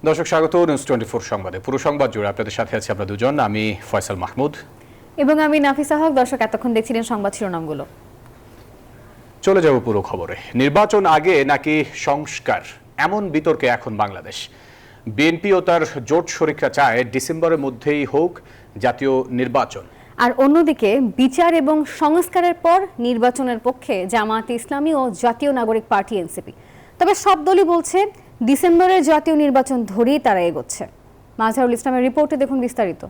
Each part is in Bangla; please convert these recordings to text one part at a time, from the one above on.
দর্শক স্বাগত নিউজ 24 সংবাদে। পুরো সংবাদ জুড়ে আপনাদের সাথে আছি আমরা দুজন, আমি ফয়সাল মাহমুদ এবং আমি নাফিসা হক। দর্শক এতক্ষণ দেখছিলেন সংবাদ শিরোনামগুলো। চলে যাব পুরো খবরে। নির্বাচন আগে নাকি সংস্কার, এমন বিতর্কে এখন বাংলাদেশ। বিএনপি ও তার জোট শরিকরা চায় ডিসেম্বরের মধ্যেই হোক জাতীয় নির্বাচন, আর অন্যদিকে বিচার এবং সংস্কারের পর নির্বাচনের পক্ষে জামায়াতে ইসলামী ও জাতীয় নাগরিক পার্টি এনসিপি। তবে সব দলই বলছে ডিসেম্বরের জাতীয় নির্বাচন ধরেই তারা এগোচ্ছে। মাজহারুল ইসলামের রিপোর্টে দেখুন বিস্তারিত।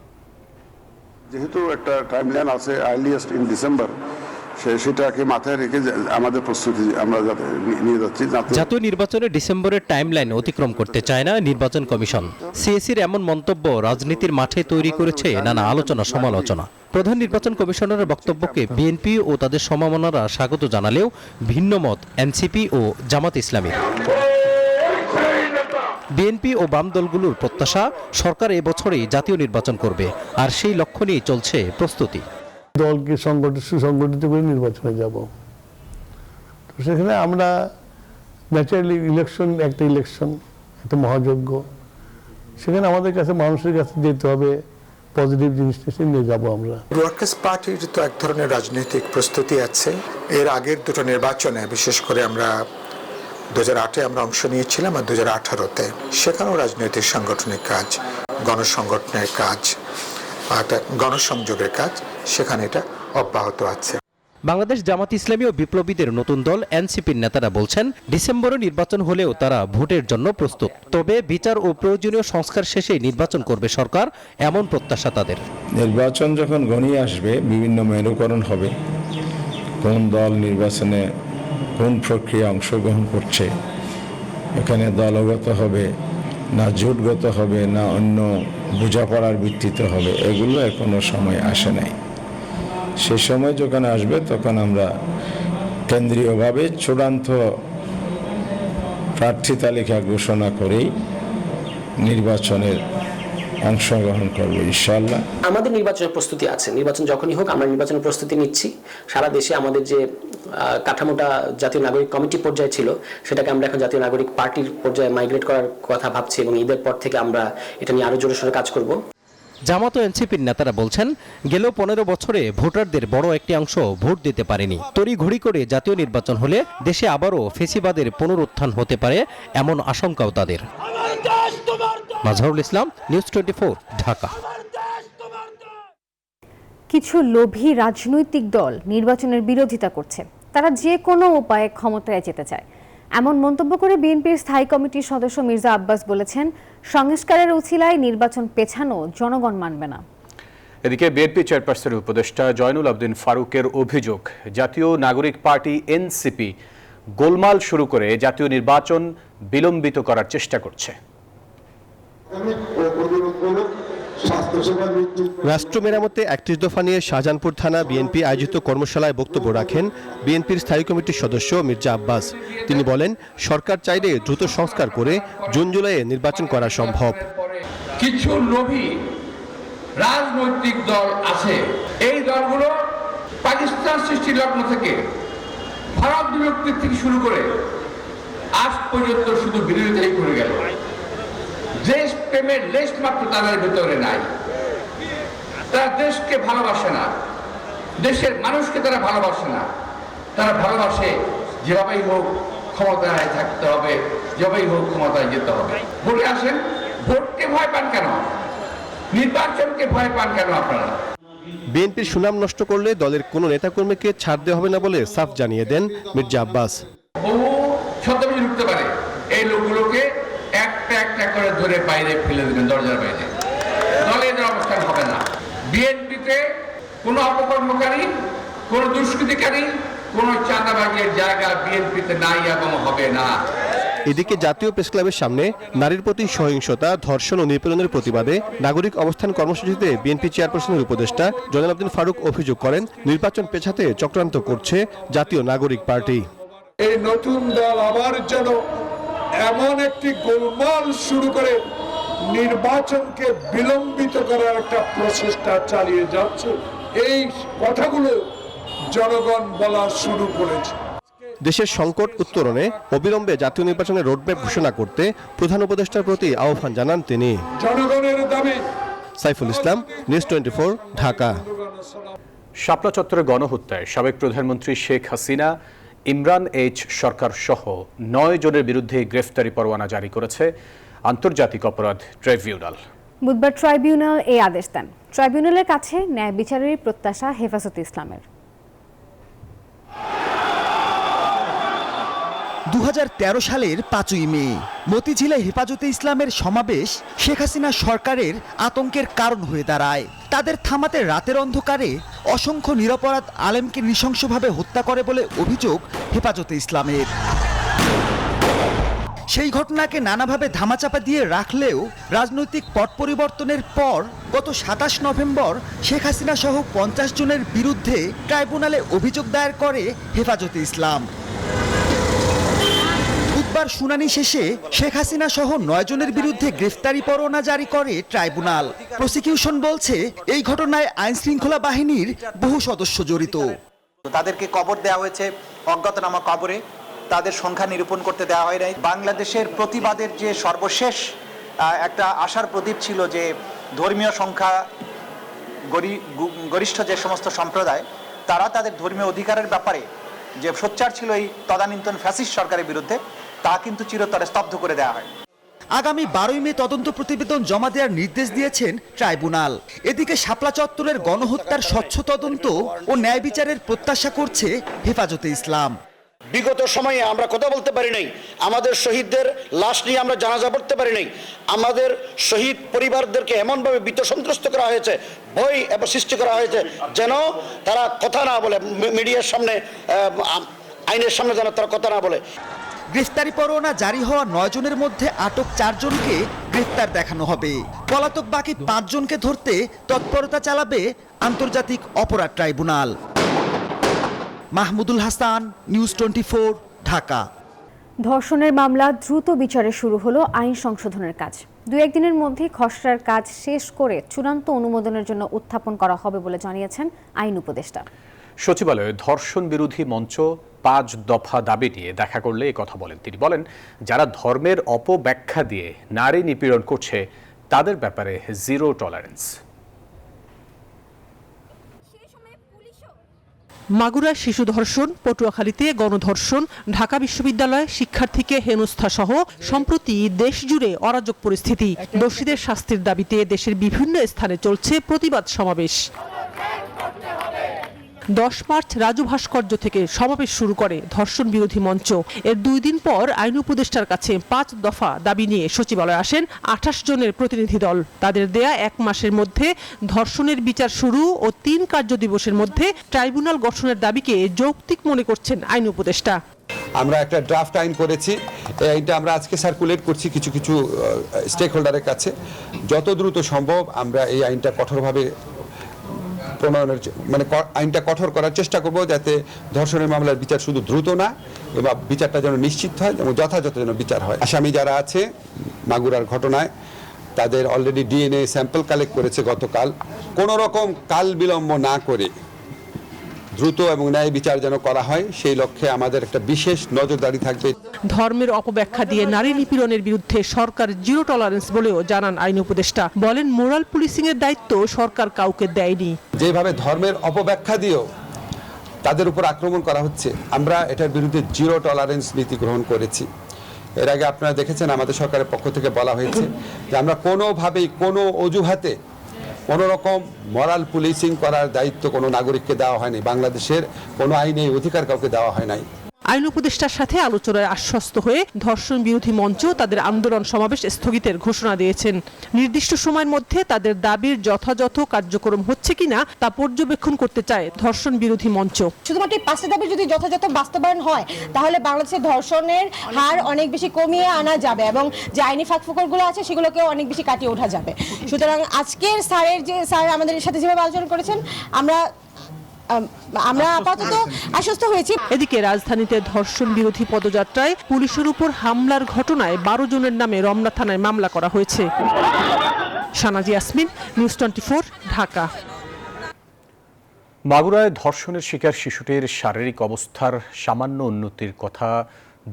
যেহেতু একটা টাইমলাইন আছে আর্লিয়েস্ট ইন ডিসেম্বর, সেটাকে মাথায় রেখে আমাদের প্রস্তুতি আমরা নিয়ে যাচ্ছি। জাতীয় নির্বাচনে ডিসেম্বরের টাইমলাইন অতিক্রম করতে চায় না নির্বাচন কমিশন। সিএসির এমন মন্তব্য রাজনীতির মাঠে তৈরি করেছে নানা আলোচনা সমালোচনা। প্রধান নির্বাচন কমিশনারের বক্তব্যকে বিএনপি ও তাদের সমমনারা স্বাগত জানালেও ভিন্ন মত এনসিপি ও জামাত ইসলামীর। বিএনপি ও বাম দলগুলোর প্রত্যাশা সরকার এবছরেই জাতীয় নির্বাচন করবে, আর সেই লক্ষ্য নিয়ে চলছে প্রস্তুতি। দলকে সুসংগঠিত করে নির্বাচনে যাব, তো সেখানে আমরা ন্যাচারালি ইলেকশন একটা মহাযজ্ঞ, সেখানে আমাদের কাছে মানুষের কাছে যেতে হবে, পজিটিভ জিনিসটা নিয়ে যাবো আমরা। ওয়ার্কার্স পার্টির তো এক ধরনের রাজনৈতিক প্রস্তুতি আছে। এর আগের দুটো নির্বাচনে, বিশেষ করে আমরা 2008-এ আমরা অংশ নিয়েছিলাম আর 2018-তে, সেখানেও রাজনৈতিক সাংগঠনিক কাজ, গণসংগঠনের কাজ, গণসংযোগের কাজ, সেখানে এটা অব্যাহত আছে। বাংলাদেশ জামাত ইসলামী ও বিপ্লবীদের নতুন দল এনসিপির নেতারা বলছেন ডিসেম্বরে নির্বাচন হলেও তারা ভোটের জন্য প্রস্তুত। তবে বিচার ও প্রয়োজনীয় সংস্কার শেষেই নির্বাচন করবে সরকার, এমন প্রত্যাশা তাদের। নির্বাচন যখন ঘনিয়ে আসবে বিভিন্ন মেরুকরণ হবে, কোন দল নির্বাচনে কোন প্রক্রিয়া অংশগ্রহণ করছে, এখানে দলগত হবে না জোটগত হবে না অন্য বোঝাপড়ার ভিত্তিতে হবে, এগুলো এখনো সময় আসে নাই। সে সময় যখন আসবে তখন আমরা কেন্দ্রীয়ভাবে চূড়ান্ত প্রার্থী তালিকা ঘোষণা করেই নির্বাচনের অংশগ্রহণ করবো ইনশাআল্লাহ। আমাদের নির্বাচনের প্রস্তুতি আছে, নির্বাচন যখনই হোক আমরা নির্বাচনের প্রস্তুতি নিচ্ছি। সারা দেশে আমাদের যে কাঠামোটা জাতীয় নাগরিক কমিটি পর্যায়ে ছিল, সেটাকে আমরা এখন জাতীয় নাগরিক পার্টির পর্যায়ে মাইগ্রেট করার কথা ভাবছি এবং ঈদের পর থেকে আমরা এটা নিয়ে আরো জোরে সোরে কাজ করব। জামাত ও এনসিপির নেতারা বলছেন গেল 15 বছরে ভোটারদের বড় একটি অংশ ভোট দিতে পারেনি। তড়িঘড়ি করে জাতীয় নির্বাচন হলে দেশে আবারও ফেসিবাদের পুনরুত্থান হতে পারে, এমন আশঙ্কাও তাদের। মাজহারুল ইসলাম, নিউজ 24, ঢাকা। কিছু লোভী রাজনৈতিক দল নির্বাচনের বিরোধিতা করছে, তারা যে কোনো উপায়ে ক্ষমতায় যেতে চায়, এমন মন্তব্য করে বিএনপির স্থায়ী কমিটির সদস্য মির্জা আব্বাস বলেছেন সংস্কারের উছিলায় নির্বাচন পেছানো জনগণ মানবে না। এদিকে বিএনপি চেয়ারপারসনের উপদেষ্টা জয়নুল আবদিন ফারুকের অভিযোগ, জাতীয় নাগরিক পার্টি এনসিপি গোলমাল শুরু করে জাতীয় নির্বাচন বিলম্বিত করার চেষ্টা করছে। রাষ্ট্র মেরামতে 31 দফা নিয়ে শাহজাহানপুর থানা বিএনপি আয়োজিত কর্মশালায় বক্তব্য রাখেন বিএনপির স্থায়ী কমিটির সদস্য মির্জা আব্বাস। তিনি বলেন সরকার চাইলে দ্রুত সংস্কার করে জুন জুলাইয়ে নির্বাচন করা সম্ভব। কিছু লোভী রাজনৈতিক দল আছে, এই দলগুলো পাকিস্তান সৃষ্টির লগ্ন থেকে ভারত বিভক্তি থেকে শুরু করে আজ পর্যন্ত শুধু বিরোধিতাই করে গেল। দেশ প্রেমের লেশ মাত্র তাদের ভেতরে নাই। তারা দেশকে ভালোবাসে না, দেশের মানুষকে তারা ভালোবাসে না। তারা ভালোবাসে যেভাবেই হোক ক্ষমতায় থাকতে হবে, যেভাবেই হোক ক্ষমতায় যেতে হবে। ভোটে আসেন, ভোটকে ভয় পান কেন? নির্বাচনকে ভয় পান কেন আপনারা? বিএনপির সুনাম নষ্ট করলে দলের কোনো নেতাকর্মীকে ছাড় দেওয়া হবে না বলে সাফ জানিয়ে দেন মির্জা আব্বাস। বহু ছদ্মবেশে ঢুকতে পারে, এই লোকগুলোকে একটা একটা করে ধরে বাইরে ফেলে দেবেন, দরজার বাইরে। দলে এদের অবস্থান হবে না। বিএনপিতে কোনো অপকর্মকারী, কোনো দুষ্কৃতিকারী, কোনো চাঁদাবাজের জায়গা বিএনপিতে নাই এবং হবে না। এদিকে জাতীয় প্রেসক্লাবের সামনে নারীর প্রতি সহিংসতা, ধর্ষণ ও নিপীড়নের প্রতিবাদে নাগরিক অবস্থান কর্মসূচিতে বিএনপি চেয়ারপারসনের উপদেষ্টা জয়নুল আবদিন ফারুক অভিযোগ করেন নির্বাচন পেছাতে চক্রান্ত করছে জাতীয় নাগরিক পার্টি। এই নতুন দল আবার যেন এমন একটি গোলমাল শুরু করে নির্বাচনকে বিলম্বিত করার একটা প্রচেষ্টা চালিয়ে যাচ্ছে, এই কথাগুলো জনগণ বলা শুরু করেছে। দেশের সংকট উত্তরণে অবিলম্বে জাতীয় নির্বাচনের রোডম্যাপ ঘোষণা করতে প্রধান উপদেষ্টার প্রতি আহ্বান জানান তিনি। জনগণের দাবি। সাইফুল ইসলাম, নিউজ 24, ঢাকা। শাপলা চত্বরে গণহত্যায় সাবেক প্রধানমন্ত্রী শেখ হাসিনা, ইমরান এইচ সরকার সহ 9 জনের বিরুদ্ধে গ্রেফতারি পরোয়ানা জারি করেছে আন্তর্জাতিক অপরাধ ট্রাইব্যুনাল। বুধবার ট্রাইব্যুনাল এই আদেশ দেন। ট্রাইব্যুনালের কাছে ন্যায় বিচারের প্রত্যাশা হেফাজতে ইসলামের। 2013 সালের 5ই মে মতিঝিলে হেফাজতে ইসলামের সমাবেশ শেখ হাসিনা সরকারের আতঙ্কের কারণ হয়ে দাঁড়ায়। তাদের থামাতে রাতের অন্ধকারে অসংখ্য নিরপরাধ আলেমকে নৃশংসভাবে হত্যা করে বলে অভিযোগ হেফাজতে ইসলামের। সেই ঘটনাকে নানাভাবে ধামাচাপা দিয়ে রাখলেও রাজনৈতিক পট পরিবর্তনের পর গত 27 নভেম্বর শেখ হাসিনা সহ 50 জনের বিরুদ্ধে ট্রাইব্যুনালে অভিযোগ দায়ের করে হেফাজতে ইসলাম। বুধবার শুনানি শেষে শেখ হাসিনা সহ 9 জনের বিরুদ্ধে গ্রেফতারি পরোয়ানা জারি করে ট্রাইব্যুনাল। প্রসিকিউশন বলছে এই ঘটনায় আইন শৃঙ্খলা বাহিনীর বহু সদস্য জড়িত। তাদেরকে কবর দেওয়া হয়েছে অজ্ঞাতনামা কবরে, তাদের সংখ্যা নিরূপণ করতে দেওয়া হয় নাই। বাংলাদেশের প্রতিবাদের যে সর্বশেষ একটা আশার প্রদীপ ছিল যে ধর্মীয় সংখ্যা গরিষ্ঠ যে সমস্ত সম্প্রদায় তারা তাদের ধর্মীয় অধিকারের ব্যাপারে যে সোচ্চার ছিল এই তদানীন্তন ফ্যাসিস্ট সরকারের বিরুদ্ধে, তা কিন্তু চিরতরে স্তব্ধ করে দেওয়া হয়। আগামী 12ই মে তদন্ত প্রতিবেদন জমা দেওয়ার নির্দেশ দিয়েছেন ট্রাইব্যুনাল। এদিকে শাপলা চত্বরের গণহত্যার স্বচ্ছ তদন্ত ও ন্যায় বিচারের প্রত্যাশা করছে হেফাজতে ইসলাম। বিগত সময়ে আমরা কথা বলতে পারি নাই, আমাদের শহীদদের লাশ নিয়ে আমরা জানাজা পড়তে পারি নাই, আমাদের শহীদ পরিবারদেরকে এমনভাবে ভীত সন্ত্রস্ত করা হয়েছে, ভয় এবং সৃষ্টি করা হয়েছে যেন তারা কথা না বলে, মিডিয়ার সামনে আইনের সামনে যেন তারা কথা না বলে। গ্রেফতারি পরোয়ানা জারি হওয়া 9 জনের মধ্যে আটক 4 জনকে গ্রেফতার দেখানো হবে। পলাতক বাকি 5 জনকে ধরতে তৎপরতা চালাবে আন্তর্জাতিক অপরাধ ট্রাইব্যুনাল। মাহমুদুল হাসান, নিউজ 24, ঢাকা। ধর্ষণের মামলা দ্রুত বিচারে শুরু হলো আইন সংশোধনের কাজ। 2-1 দিনের মধ্যে খসড়ার কাজ শেষ করে চূড়ান্ত অনুমোদনের জন্য উত্থাপন করা হবে বলে জানিয়েছেন আইন উপদেষ্টা। সচিবালয়ে ধর্ষণ বিরোধী মঞ্চ 5 দফা দাবি নিয়ে দেখা করলে এই কথা বলেন তিনি। বলেন, যারা ধর্মের অপব্যাখ্যা দিয়ে নারী নিপীড়ন করছে তাদের ব্যাপারে জিরো টলারেন্স। মাগুরায় শিশু ধর্ষণ, পটুয়াখালীতে গণধর্ষণ, ঢাকা বিশ্ববিদ্যালয়ে শিক্ষার্থীকে হেনস্থা সহ সম্প্রতি দেশ জুড়ে অরাজক পরিস্থিতি। দোষীদের শাস্তির দাবিতে দেশের বিভিন্ন স্থানে চলছে প্রতিবাদ সমাবেশ। 10 মার্চ রাজু ভাস্কর্য থেকে সমাবেশ শুরু করে ধর্ষণ বিরোধী মঞ্চ। এর 2 দিন পর আইন উপদেষ্টার কাছে 5 দফা দাবি নিয়ে সচিবালয়ে আসেন 28 জনের প্রতিনিধি দল। তাদের দেয়া 1 মাসের মধ্যে ধর্ষণের বিচার শুরু ও 3 কার্য দিবসের মধ্যে ট্রাইব্যুনাল গঠনের দাবিকে যৌক্তিক মনে করছেন আইন উপদেষ্টা। আমরা একটা ড্রাফট আইন করেছি, এই আইনটা আমরা আজকে সার্কুলেট করছি কিছু কিছু স্টেক হোল্ডারের কাছে। যত দ্রুত সম্ভব আমরা এই আইনটা কঠোরভাবে প্রণয়নের আইনটা কঠোর করার চেষ্টা করব, যাতে ধর্ষণের মামলার বিচার শুধু দ্রুত না এবং বিচারটা যেন নিশ্চিত হয় এবং যথাযথ যেন বিচার হয়। আসামি যারা আছে মাগুরার ঘটনায় তাদের অলরেডি ডিএনএ স্যাম্পল কালেক্ট করেছে গতকাল। কোনো রকম কাল বিলম্ব না করে দ্রুত এবং ন্যায় বিচার যেন করা হয়, সেই লক্ষ্যে আমাদের একটা বিশেষ নজরদারি থাকবে। ধর্মের অপব্যাখ্যা দিয়ে নারী নিপীড়নের বিরুদ্ধে সরকার জিরো টলারেন্স বলেও জানান আইন উপদেষ্টা। বলেন, মোরাল পুলিশিং এর দায়িত্ব সরকার কাউকে দেয়নি। যেভাবে ধর্মের অপব্যাখ্যা দিয়েও তাদের উপর আক্রমণ করা হচ্ছে, আমরা এটার বিরুদ্ধে জিরো টলারেন্স নীতি গ্রহণ করেছি। এর আগে আপনারা দেখেছেন আমাদের সরকারের পক্ষ থেকে বলা হয়েছে যে আমরা কোনোভাবেই কোনো অজুহাতে কোনো রকম মরাল পুলিশিং করার দায়িত্ব কোনো নাগরিককে দেওয়া হয়নি। বাংলাদেশের কোনো আইনে অধিকার কাউকে দেওয়া হয় নাই। আইন উপদেষ্টার সাথে আলোচনায় আশ্বস্ত হয়ে ধর্ষণ বিরোধী মঞ্চ তাদের আন্দোলন সমাবেশ স্থগিতের ঘোষণা দিয়েছেন। নির্দিষ্ট সময়ের মধ্যে তাদের দাবির যথাযথ কার্যক্রম হচ্ছে কিনা তা পর্যবেক্ষণ করতে চায় ধর্ষণ বিরোধী মঞ্চ। শুধুমাত্র 5টা দাবি যদি যথাযথ বাস্তবায়ন হয় তাহলে বাংলাদেশের ধর্ষণের হার অনেক বেশি কমিয়ে আনা যাবে এবং যে আইনি ফাঁকফোকরগুলো আছে সেগুলোকে অনেক বেশি কাটিয়ে ওঠা যাবে। সুতরাং আজকের স্যার আমাদের সাথে যেভাবে আলোচনা করেছেন আমরা আপাতত আশ্বস্ত হয়েছি। এদিকে রাজধানীতে ধর্ষণ বিরোধী পদযাত্রায় পুলিশের উপর হামলার ঘটনায় 12 জনের নামে রমনা থানায় মামলা করা হয়েছে। শানাজি ইয়াসমিন, নিউজ 24, ঢাকা। মাগুরায় ধর্ষণের শিকার শিশুটির শারীরিক অবস্থার সামান্য উন্নতির কথা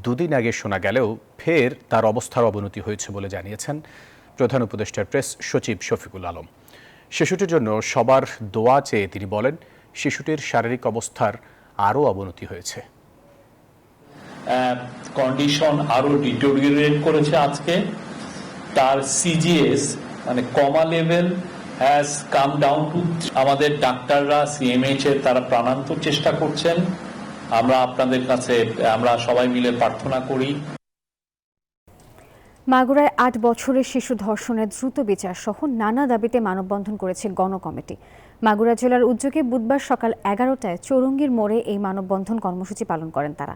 দুদিন আগে শোনা গেলেও ফের তার অবস্থার অবনতি হয়েছে বলে জানিয়েছেন প্রধান উপদেষ্টার প্রেস সচিব শফিকুল আলম। শিশুটির জন্য সবার দোয়া চেয়ে তিনি বলেন, শিশুটির শারীরিক অবস্থার আরও অবনতি হয়েছে। কন্ডিশন আরো ডিটোরিয়েট করেছে। আজকে তার সিজিএস মানে কমা level has come down to. আমাদের ডাক্তাররা সিএমএইচ এর তারা প্রাণান্তর চেষ্টা করছেন। আমরা আপনাদের কাছে আমরা সবাই মিলে প্রার্থনা করি। মাগুরায় ৮ বছরের শিশু ধর্ষণের দ্রুত বিচার সহ নানা দাবিতে মানববন্ধন করেছে গণকমিটি। মাগুরা জেলার উদ্যোগে বুধবার সকাল ১১টায় চৌরঙ্গীর মোড়ে এই মানববন্ধন কর্মসূচি পালন করেন তারা।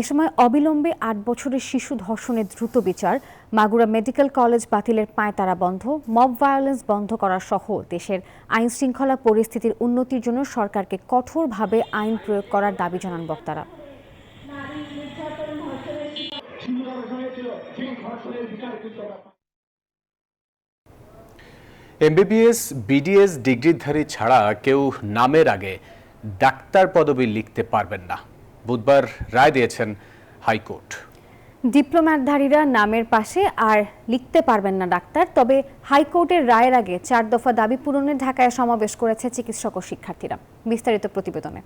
এ সময় অবিলম্বে ৮ বছরের শিশু ধর্ষণের দ্রুত বিচার, মাগুরা মেডিকেল কলেজ বাতিলের পায়তারা বন্ধ, মব ভায়োলেন্স বন্ধ করা সহ দেশের আইন শৃঙ্খলা পরিস্থিতির উন্নতির জন্য সরকারকে কঠোরভাবে আইন প্রয়োগ করার দাবি জানান বক্তারা। এমবিবিএস, বিডিএস ডিগ্রিধারী ছাড়া কেউ নামের আগে ডাক্তার পদবি লিখতে পারবেন না, বুধবার রায় দিয়েছেন হাইকোর্ট। ডিপ্লোম্যাটধারীরা নামের পাশে আর লিখতে পারবেন না ডাক্তার। তবে হাইকোর্টের রায়ের আগে ৪ দফা দাবি পূরণে ঢাকায় সমাবেশ করেছে চিকিৎসক ও শিক্ষার্থীরা। বিস্তারিত প্রতিবেদনে।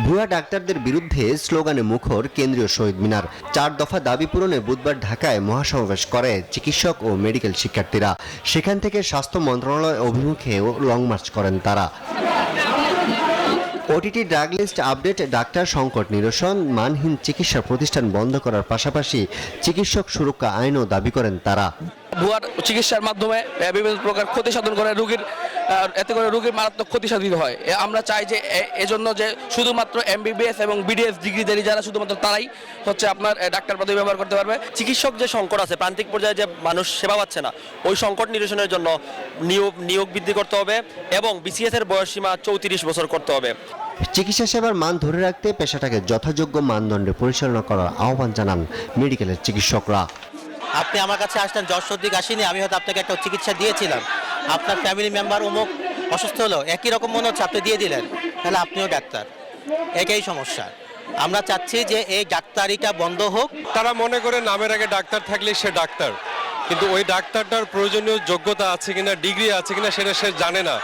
ভুয়া ডাক্তারদের বিরুদ্ধে স্লোগানে মুখর কেন্দ্রীয় শহীদ মিনার। ৪ দফা দাবি পূরণে বুধবার ঢাকায় মহাসমাবেশ করে চিকিৎসক ও মেডিকেল শিক্ষার্থীরা। সেখান থেকে স্বাস্থ্য মন্ত্রণালয় অভিমুখে লং মার্চ করেন তারা। OTT drug list update, doctor সংকট নিরসন, মানহীন চিকিৎসা প্রতিষ্ঠান বন্ধ করার পাশাপাশি চিকিৎসক সুরক্ষা আইনও দাবি করেন তারা। ভুয়া চিকিৎসার মাধ্যমে বিভিন্ন প্রকার ক্ষতি সাধন করে রোগীর, এতে করে রোগীর মারাত্মক ক্ষতি সাধিত হয়। আমরা চাই যে এজন্য যে শুধুমাত্র এমবিবিএস এবং বিডিএস ডিগ্রিধারী যারা শুধুমাত্র তারাই হচ্ছে আপনার ডাক্তার পদবি ব্যবহার করতে পারবে। চিকিৎসক যে সংকট আছে, প্রান্তিক পর্যায়ে যে মানুষ সেবা পাচ্ছে না, ওই সংকট নিরসনের জন্য নিয়োগ বৃদ্ধি করতে হবে এবং বিসিএস এর বয়সসীমা ৩৪ বছর করতে হবে। চিকিৎসা সেবার মান ধরে রাখতে পেশাটাকে যথাযোগ্য মানদণ্ডে পরিচালনা করার আহ্বান জানান মেডিকেলের চিকিৎসকরা। আপনি আমার কাছে আসতেন, জ্বর সর্দি কাশি নিয়ে, আমি হয়তো আপনাকে একটা চিকিৎসা দিয়েছিলাম, আপনার ফ্যামিলি মেম্বার অমুক অসুস্থ হলো, একই রকম মনে হচ্ছে আপনি দিয়ে দিলেন, তাহলে আপনিও ডাক্তার। একই সমস্যা। আমরা চাচ্ছি যে এই ডাক্তারিটা বন্ধ হোক। তারা মনে করে নামের আগে ডাক্তার থাকলে সে ডাক্তার, কিন্তু ওই ডাক্তারটার প্রয়োজনীয় যোগ্যতা আছে কিনা, ডিগ্রি আছে কিনা সেটা সে জানে না।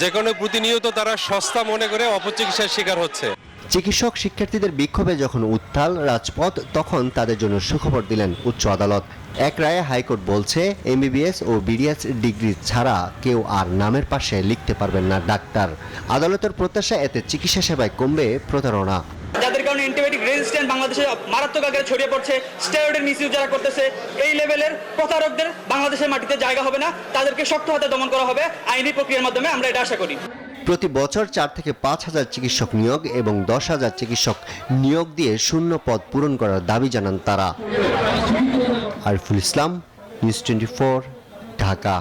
যে কোনো প্রতিনিয়ত তারা সস্তা মনে করে অপচিকিৎসার শিকার হচ্ছে। চিকিৎসক শিক্ষার্থীদের বিক্ষোভে যখন উত্তাল রাজপথ, তখন তাদের জন্য সুখবর দিলেন উচ্চ আদালত। এক রায়ে হাইকোর্ট বলছে, এমবিবিএস ও বিডিএস ডিগ্রি ছাড়া কেউ আর নামের পাশে লিখতে পারবেন না ডাক্তার। আদালতের প্রত্যাশা, এতে চিকিৎসা সেবায় কমবে প্রতারণা। যাদের কারণে অ্যান্টিবায়োটিক রেজিস্ট্যান্ট বাংলাদেশে মারাত্মক আকারে ছড়িয়ে পড়ছে, স্টেরয়েডের মিসইউজ যারা করতেছে, এই লেভেলের প্রতারকদের বাংলাদেশের মাটিতে জায়গা হবে না, তাদেরকে শক্ত হাতে দমন করা হবে আইনি প্রক্রিয়ার মাধ্যমে, আমরা এটা আশা করি। প্রতি বছর ৪ থেকে ৫ হাজার চিকিৎসক নিয়োগ এবং ১০,০০০ চিকিৎসক নিয়োগ দিয়ে শূন্য পদ পূরণ করার দাবি জানান তারা। আরিফুল ইসলাম, নিউজ 24, ঢাকা।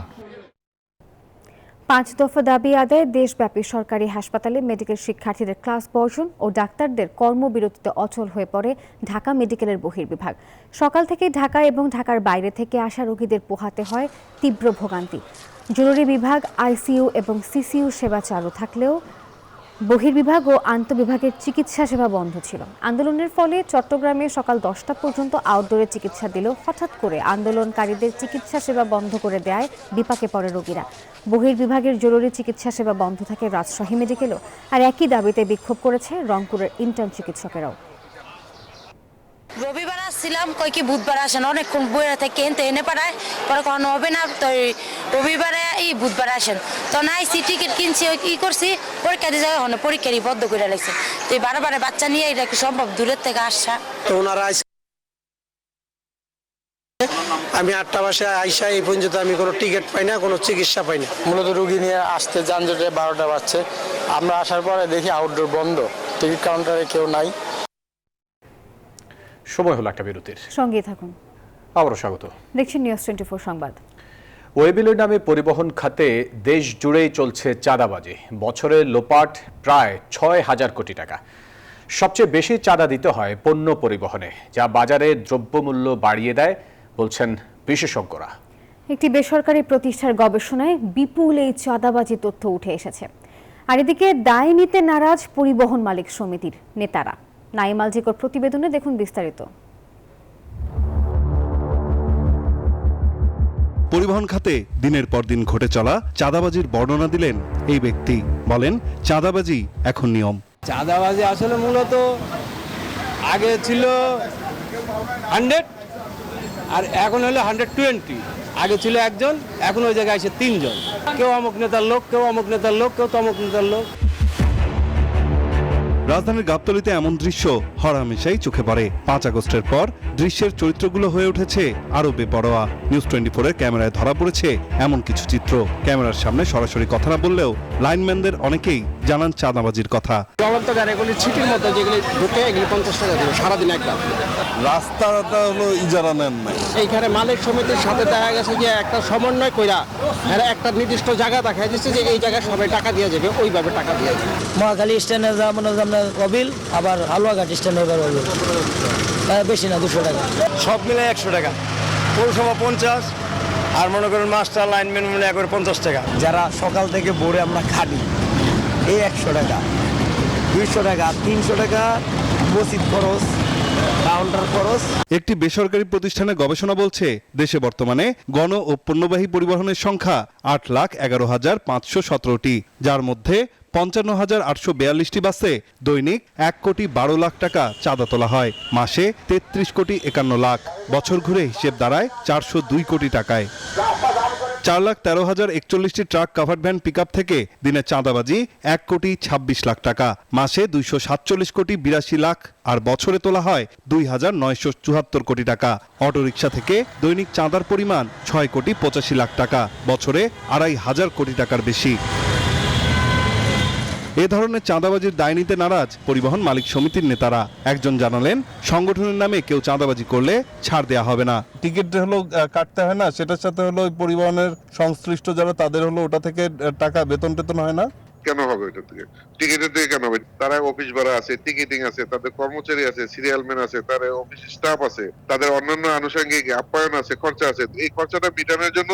৫ দফা দাবি আদায়ে দেশব্যাপী সরকারি হাসপাতালে মেডিকেল শিক্ষার্থীদের ক্লাস বর্জন ও ডাক্তারদের কর্মবিরতিতে অচল হয়ে পড়ে ঢাকা মেডিকেলের বহির্বিভাগ। সকাল থেকে ঢাকা এবং ঢাকার বাইরে থেকে আসা রোগীদের পোহাতে হয় তীব্র ভোগান্তি। জরুরি বিভাগ, আইসিইউ এবং সিসিইউ সেবা চালু থাকলেও বহির্বিভাগ ও আন্তঃবিভাগের চিকিৎসা সেবা বন্ধ ছিল। আন্দোলনের ফলে চট্টগ্রামে সকাল 10টা পর্যন্ত আউটডোরে চিকিৎসা দিলেও হঠাৎ করে আন্দোলনকারীদের চিকিৎসা সেবা বন্ধ করে দেয় বিপাকে পড়ে রোগীরা। বহির্বিভাগের জরুরি চিকিৎসা সেবা বন্ধ থাকে রাজশাহী মেডিকেলও। আর একই দাবিতে বিক্ষোভ করেছে রংপুরের ইন্টার্ন চিকিৎসকেরাও। রবিবার আসছিলাম, কই কি বুধবার আসেন, অনেকক্ষণ বইয়ে থেকে এনে পাঠায়, পরে কোনো হবে না, তো রবিবারে এই বুধবার আসেন। তো না আইসি, টিকিট কিনছি, কি করছি, পরীক্ষা দিয়ে যাওয়া হলো, পরীক্ষারই বদ্ধ করে লাগছে। তো বারে বাচ্চা নিয়ে এটা কি সম্ভব, দূরের থেকে আসা। তো ওনারা আমি 8টা বাসায় আইসা এই পর্যন্ত আমি কোনো টিকিট পাই না, কোনো চিকিৎসা পাই না। মূলত রুগী নিয়ে আসতে যানজটে 12টা বাজছে। আমরা আসার পরে দেখি আউটডোর বন্ধ, টিকিট কাউন্টারে কেউ নাই। সময় হলো একটা বিরতির, সঙ্গে থাকুন। আবারও স্বাগত। দেখছেন নিউজ 24 সংবাদ। ওয়েবিলের নামে পরিবহন খাতে দেশ জুড়েই চলছে চাঁদাবাজি। বছরে লোপাট প্রায় ৬,০০০ কোটি টাকা। সবচেয়ে বেশি চাঁদা দিতে হয় পণ্য পরিবহনে, যা বাজারে দ্রব্যমূল্য বাড়িয়ে দেয় বলছেন বিশেষজ্ঞরা। একটি বেসরকারি প্রতিষ্ঠার গবেষণায় বিপুল এই চাঁদাবাজি তথ্য উঠে এসেছে। আর এদিকে দায় নিতে নারাজ পরিবহন মালিক সমিতির নেতারা। নাইম আল জিকর প্রতিবেদনে দেখুন বিস্তারিত। পরিবহন খাতে দিনের পর দিন ঘটে চলা চাঁদাবাজির বর্ণনা দিলেন এই ব্যক্তি। বলেন, চাঁদাবাজি এখন নিয়ম। চাঁদাবাজি আসলে মূলত আগে ছিল 100 আর এখন হলো 120। আগে ছিল একজন, এখন ওই জায়গায় এসে 3 জন। কেউ অমুক নেতার লোক, কেউ অমুক নেতার লোক, কেউ তমুক নেতার লোক। রাজধানীর গাবতলীতে এমন দৃশ্য হরহামেশাই চোখে পড়ে। 5 আগস্টের পর দৃশ্যের চরিত্রগুলো হয়ে উঠেছে আরো বেপরোয়া। নিউজ 24 এর ক্যামেরায় ধরা পড়েছে এমন কিছু চিত্র। ক্যামেরার সামনে সরাসরি কথা না বললেও লাইনম্যানদের অনেকেই জানান চাঁদাবাজির কথা। চলন্ত গাড়িগুলি ছিটির মতো যেগুলি ঢুকে এগুলি 50 টাকা দেবে সারাদিন একটা। রাস্তাটা হলো ইজারা নেন নাই। এইখানে মালিক সমিতির সাথে দেখা গেছে যে একটা সমন্বয় কইরা এরা একটা নির্দিষ্ট জায়গা দেখা যাচ্ছে যে এই জায়গায় সবাই টাকা দিয়ে যাবে, ওইভাবে টাকা দিয়ে যাবে। মহাখালী স্ট্যান্ডে যেমন রবিল, আবার হালুয়াঘাট স্ট্যান্ডে রবিল, বেশি না 200 টাকা। সব মিলে 100 টাকা, পৌরসভা 50, আর মনে করেন মাস্টার লাইনম্যান মনে করে 50 টাকা। যারা সকাল থেকে ভোরে আমরা খাটি এই 100 টাকা, 200 টাকা, 300 টাকা মসজিদ খরচ, কাউন্টার খরচ। একটি বেসরকারি প্রতিষ্ঠানের গবেষণা বলছে, দেশে বর্তমানে গণ ও পণ্যবাহী পরিবহনের সংখ্যা 8,11,517টি, যার মধ্যে 55,842টি বাসে দৈনিক 1,12,00,000 টাকা চাঁদা তোলা হয়। মাসে 33,51,00,000, বছর ঘুরে হিসেব দাঁড়ায় 402 কোটি টাকায়। 4,13,041টি ট্রাক, কাভার্ড ভ্যান, পিকআপ থেকে দিনে চাঁদাবাজি 1,26,00,000 টাকা, মাসে 247 কোটি 82 লাখ, আর বছরে তোলা হয় 2,974 কোটি টাকা। অটোরিকশা থেকে দৈনিক চাঁদার পরিমাণ 6,85,00,000 টাকা, বছরে 2,500 কোটি টাকার বেশি। এ ধরনের চাঁদাবাজির দায় নিতে নারাজ পরিবহন মালিক সমিতির নেতারা। একজন জানালেন, সংগঠনের নামে কেউ চাঁদাবাজি করলে ছাড় দেয়া হবে না। টিকিট হলো কাটতে হয় না, সেটার সাথে হলো পরিবহনের সংশ্লিষ্ট যারা তাদের হলো ওটা থেকে টাকা বেতন টেতন হয় না। কেন হবে ওটা থেকে? টিকিটের থেকে কেন হবে? তারা অফিস ভাড়া আছে, টিকিটিং আছে, তাদের কর্মচারী আছে, সিরিয়ালম্যান আছে, তাদের অফিস স্টাফ আছে, তাদের অন্যান্য আনুষঙ্গিক আপ্যায়ন আছে, খরচা আছে। এই খরচাটা মেটানোর জন্য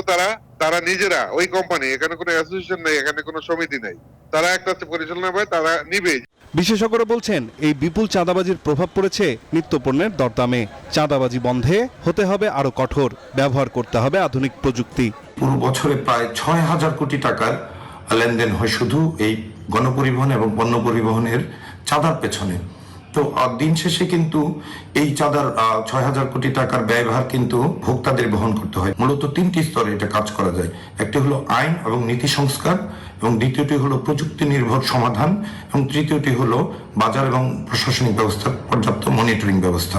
তারা নিজেরা, ওই কোম্পানি, এখানে কোনো অ্যাসোসিয়েশন নেই, এখানে কোনো সমিতি নেই, তারা একটা পরিচালনা পায়, তারা নিবে। বিশেষজ্ঞরা বলছেন, এই বিপুল চাঁদাবাজির প্রভাব পড়েছে নিত্যপণ্যের দরদামে। চাঁদাবাজি বন্ধে হতে হবে আরো কঠোর, ব্যবহার করতে হবে আধুনিক প্রযুক্তি। পুরো বছরে প্রায় 6,000 কোটি টাকার লেনদেন হয় শুধু এই গণপরিবহন এবং পণ্য পরিবহনের চাঁদার পেছনে। তো দিন শেষে কিন্তু এই চাঁদার 6,000 কোটি টাকার ব্যয়ভার কিন্তু ভোক্তাদের বহন করতে হয়। মূলত 3টি স্তরে এটা কাজ করা যায়। একটি হলো আইন এবং নীতি সংস্কার, এবং দ্বিতীয়টি হলো প্রযুক্তি নির্ভর সমাধান, এবং তৃতীয়টি হলো বাজার এবং প্রশাসনিক ব্যবস্থার পর্যাপ্ত মনিটরিং ব্যবস্থা।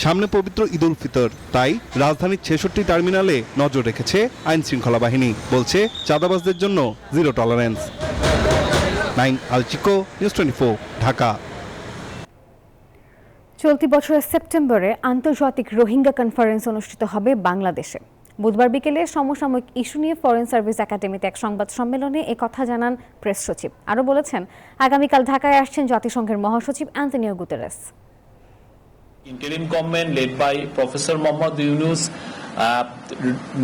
সামনে পবিত্র ঈদ উল ফিতর, তাই রাজধানীর 66 টার্মিনালে নজর রেখেছে আইন শৃঙ্খলা বাহিনী। বলছে, চাঁদাবাজদের জন্য জিরো টলারেন্স। নাইম আল চিকো, নিউজ 24, ঢাকা। চলতি বছরের সেপ্টেম্বরে আন্তর্জাতিক রোহিঙ্গা কনফারেন্স অনুষ্ঠিত হবে বাংলাদেশে। বুধবার বিকেলে সমসাময়িক ইস্যু নিয়ে ফরেন সার্ভিস একাডেমিতে এক সংবাদ সম্মেলনে একথা জানান প্রেস সচিব। আরও বলেছেন, আগামীকাল ঢাকায় আসছেন জাতিসংঘের মহাসচিব Antonio Guterres. Interim government led by professor Mohammad Yunus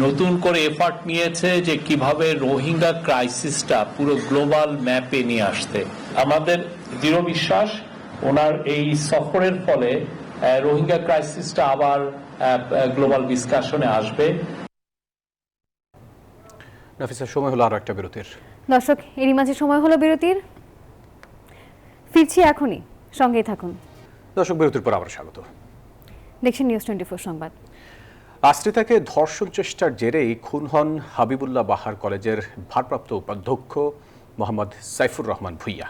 নতুন করে এফার্ট নিয়েছে যে কিভাবে রোহিঙ্গা ক্রাইসিসটা পুরো গ্লোবাল ম্যাপে নিয়ে আসতে। আমাদের দৃঢ় বিশ্বাস ওনার এই সফরের ফলে রোহিঙ্গা ক্রাইসিসটা আবার গ্লোবাল ডিসকাশনে আসবে। নাফিসা, সময় হলো আরো একটা বিরতির। দর্শক, এরই মাঝে সময় হলো বিরতির, ফিরছি এখনই, সঙ্গেই থাকুন। দর্শক, বিরতির পর আবার স্বাগত। দেখছেন নিউজ 24 সংবাদ। আশ্রিতাকে ধর্ষণ চেষ্টার জেরেই খুন হন হাবিবুল্লাহ বাহার কলেজের ভারপ্রাপ্ত উপাধ্যক্ষ মোহাম্মদ সাইফুর রহমান ভূঁইয়া।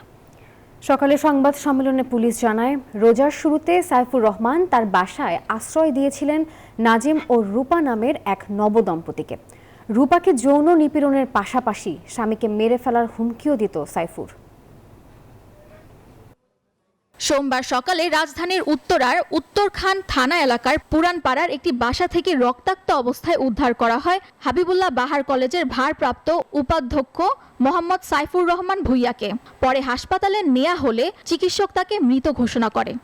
সকালে সংবাদ সম্মেলনে পুলিশ জানায়, রোজার শুরুতে সাইফুর রহমান তার বাসায় আশ্রয় দিয়েছিলেন নাজিম ও রূপা নামের এক নবদম্পতিকে। রূপাকে যৌন নিপীড়নের পাশাপাশি স্বামীকে মেরে ফেলার হুমকিও দিত সাইফুর। সোমবার সকালে রাজধানীর উত্তরার উত্তরখান থানা এলাকার পুরানপাড়ার একটি বাসা থেকে রক্তাক্ত অবস্থায় উদ্ধার করা হয় হাবিবুল্লাহ বাহার কলেজের ভারপ্রাপ্ত উপাধ্যক্ষ মোহাম্মদ সাইফুর রহমান ভুইয়াকে। পরে হাসপাতালে নেওয়া হলে চিকিৎসক তাকে মৃত ঘোষণা করে।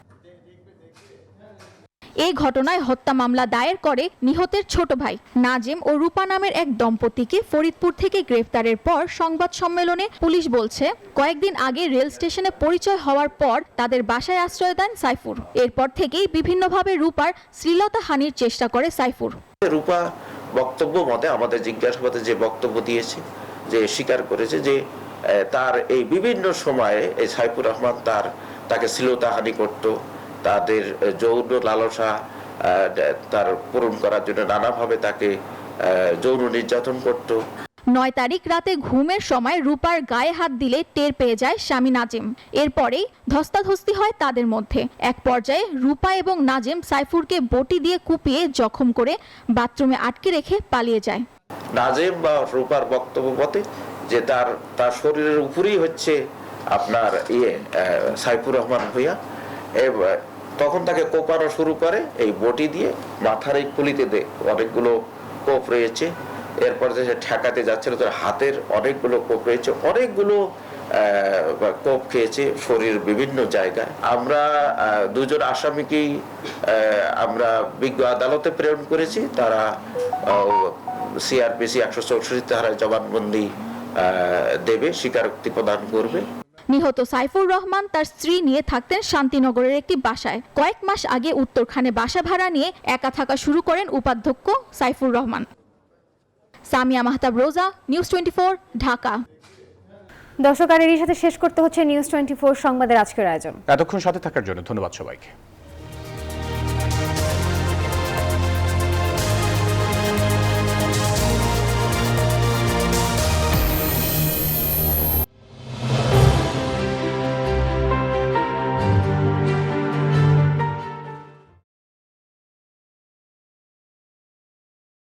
এই ঘটনায় হত্যা মামলা দায়ের করে নিহতের ছোট ভাই নাজিম ও রূপা নামের এক দম্পতিকে ফরিদপুর থেকে গ্রেফতারের পর সংবাদ সম্মেলনে পুলিশ বলছে, কয়েকদিন আগে রেল স্টেশনে পরিচয় হওয়ার পর তাদের বাসায় আশ্রয় দেন সাইফুর। এরপর থেকেই বিভিন্নভাবে রূপার শ্লীলতাহানির চেষ্টা করে সাইফুর। রূপা বক্তব্য মতে আমাদের জিজ্ঞাসাবাদে যে বক্তব্য দিয়েছে, যে স্বীকার করেছে যে তার এই বিভিন্ন সময়ে এই সাইফুর রহমান তাকে শ্লীলতাহানি করত, তাদের যৌন লালসা তার পূরণ করার জন্য নানাভাবে তাকে যৌন নির্যাতন করত। 9 তারিখ রাতে ঘুমের সময় রূপার গায়ে হাত দিলে টের পেয়ে যায় স্বামী নাজিম। এরপরেই ধস্তাধস্তি হয় তাদের মধ্যে। এক পর্যায়ে রূপা এবং নাজিম সাইফুরকে বটি দিয়ে কুপিয়ে জখম করে বাথরুমে আটকে রেখে পালিয়ে যায়। নাজিম বা রূপার বক্তব্য মতে যে তার শরীরের উপরেই হচ্ছে আপনার সাইফুর রহমান ভূঁইয়া, তখন তাকে কোপানো শুরু করে এই বটি দিয়ে, মাথার এই খুলিতে অনেকগুলো কোপ রয়েছে। এরপর যে ঠেকাতে যাচ্ছিল তার হাতের অনেকগুলো কোপ রয়েছে, অনেকগুলো কোপ খেয়েছে শরীর বিভিন্ন জায়গায়। আমরা দুজন আসামিকেই আমরা বিজ্ঞ আদালতে প্রেরণ করেছি। তারা সিআরপিসি 164 ধারায় জবানবন্দি দেবে, স্বীকারোক্তি প্রদান করবে। নিহত সাইফুর রহমান তার স্ত্রী নিয়ে থাকতেন শান্তিনগরের একটি বাসায়। কয়েক মাস আগে উত্তরখানে বাসা ভাড়া নিয়ে একা থাকা শুরু করেন উপাধ্যক্ষ সাইফুর রহমান। সামিয়া মাহতাব রোজা, নিউজ 24, ঢাকা। দর্শক, আর এরই সাথে শেষ করতে হচ্ছে নিউজ 24 সংবাদের আজকের আয়োজন। এতক্ষণ সাথে থাকার জন্য ধন্যবাদ সবাইকে।